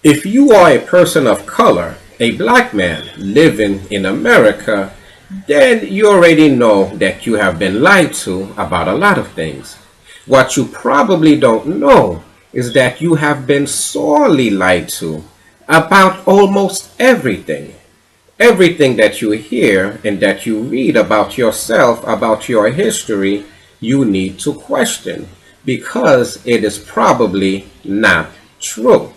If you are a person of color, a black man living in America, then you already know that you have been lied to about a lot of things. What you probably don't know is that you have been sorely lied to about almost everything. Everything that you hear and that you read about yourself, about your history, you need to question because it is probably not true.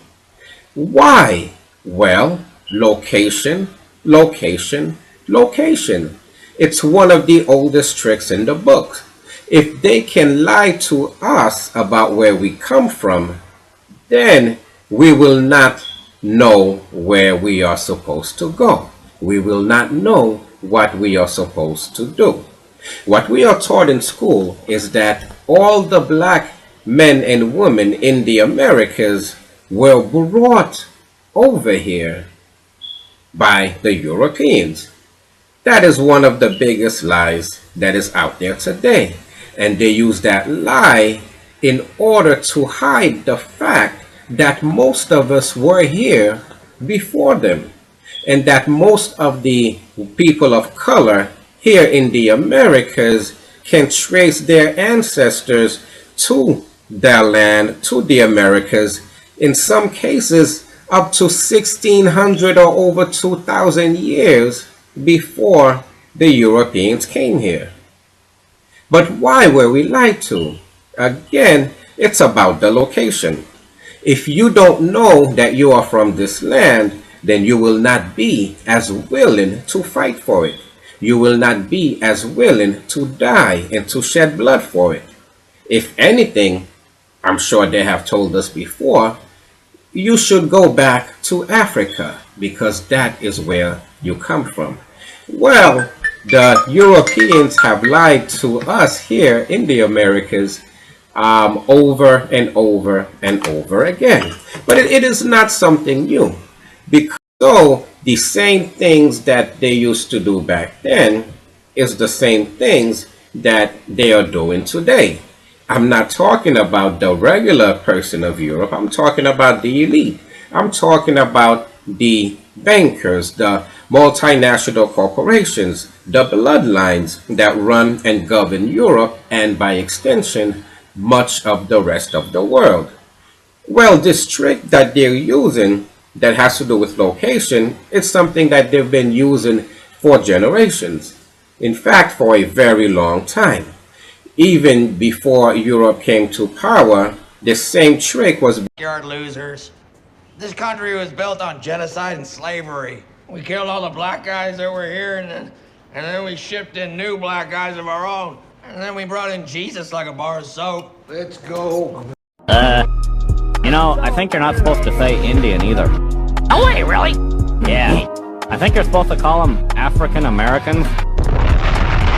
Why? Well, location, location, location. It's one of the oldest tricks in the book. If they can lie to us about where we come from, then we will not know where we are supposed to go. We will not know what we are supposed to do. What we are taught in school is that all the black men and women in the Americas were brought over here by the Europeans. That is one of the biggest lies that is out there today. And they use that lie in order to hide the fact that most of us were here before them, and that most of the people of color here in the Americas can trace their ancestors to their land, to the Americas, in some cases up to 1600 or over 2000 years before the Europeans came here. But why were we lied to? Again, it's about the location. If you don't know that you are from this land, then you will not be as willing to fight for it. You will not be as willing to die and to shed blood for it. If anything, I'm sure they have told us before, you should go back to Africa because that is where you come from. Well, the Europeans have lied to us here in the Americas over and over and over again. But it is not something new, because the same things that they used to do back then is the same things that they are doing today. I'm not talking about the regular person of Europe. I'm talking about the elite. I'm talking about the bankers, the multinational corporations, the bloodlines that run and govern Europe, and by extension, much of the rest of the world. Well, this trick that they're using that has to do with location, it's something that they've been using for generations. In fact, for a very long time. Even before Europe came to power, the same trick was... Yard losers. This country was built on genocide and slavery. We killed all the black guys that were here, and then we shipped in new black guys of our own. And then we brought in Jesus like a bar of soap. Let's go. I think you're not supposed to say Indian either. Oh, wait, really? Yeah. I think you're supposed to call them African Americans.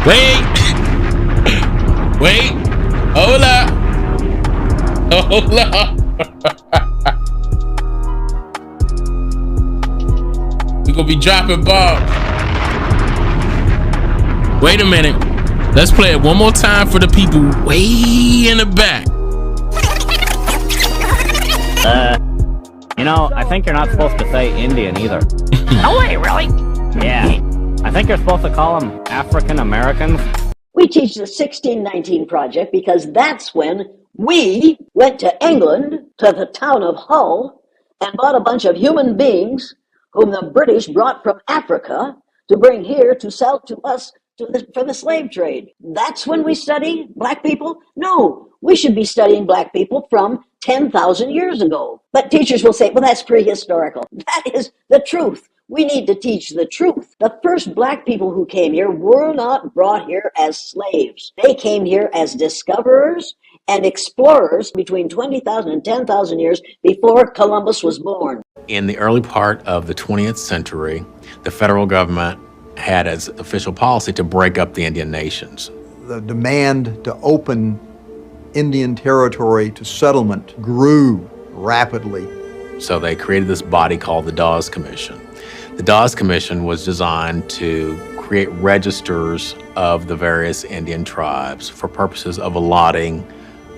Wait. Wait. Hold up. Hold up. We're gonna be dropping bombs. Wait a minute. Let's play it one more time for the people way in the back. I think you're not supposed to say Indian either. Oh, wait, really? Yeah. I think you're supposed to call them African Americans. We teach the 1619 Project because that's when we went to England, to the town of Hull, and bought a bunch of human beings whom the British brought from Africa to bring here to sell to us for the slave trade. That's when we study black people? No, we should be studying black people from 10,000 years ago. But teachers will say, well, that's prehistorical. That is the truth. We need to teach the truth. The first black people who came here were not brought here as slaves. They came here as discoverers and explorers between 20,000 and 10,000 years before Columbus was born. In the early part of the 20th century, the federal government had as official policy to break up the Indian nations. The demand to open Indian territory to settlement grew rapidly. So they created this body called the Dawes Commission. The Dawes Commission was designed to create registers of the various Indian tribes for purposes of allotting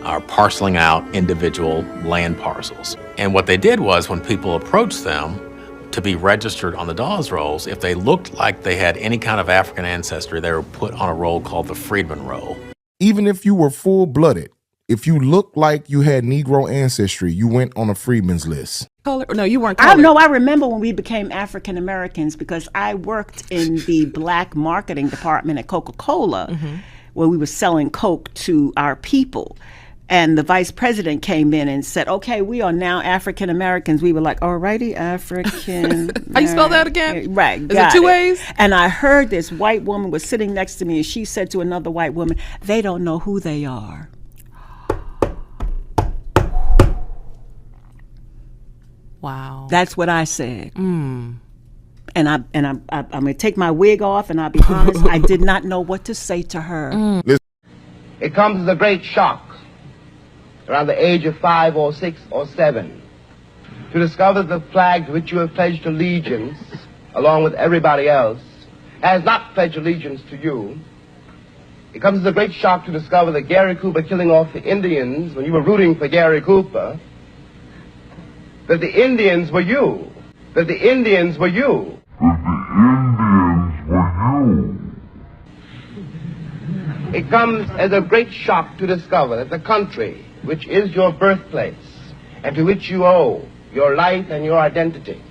or parceling out individual land parcels. And what they did was when people approached them to be registered on the Dawes rolls, if they looked like they had any kind of African ancestry, they were put on a roll called the Freedman Roll. Even if you were full-blooded, if you looked like you had Negro ancestry, you went on a freedman's list. No, you weren't colored. I remember when we became African Americans because I worked in the black marketing department at Coca-Cola where we were selling Coke to our people. And the vice president came in and said, okay, we are now African Americans. We were like, alrighty, African. How you spell that again? Right. Is it two ways? And I heard this white woman was sitting next to me and she said to another white woman, they don't know who they are. Wow. That's what I said. And I'm gonna take my wig off and I'll be honest, I did not know what to say to her. It comes as a great shock around the age of 5 or 6 or 7 to discover the flag to which you have pledged allegiance along with everybody else has not pledged allegiance to you. It comes as a great shock to discover that Gary Cooper killing off the Indians when you were rooting for Gary Cooper, that the Indians were you, that the Indians were you. It comes as a great shock to discover that the country, which is your birthplace, and to which you owe your life and your identity,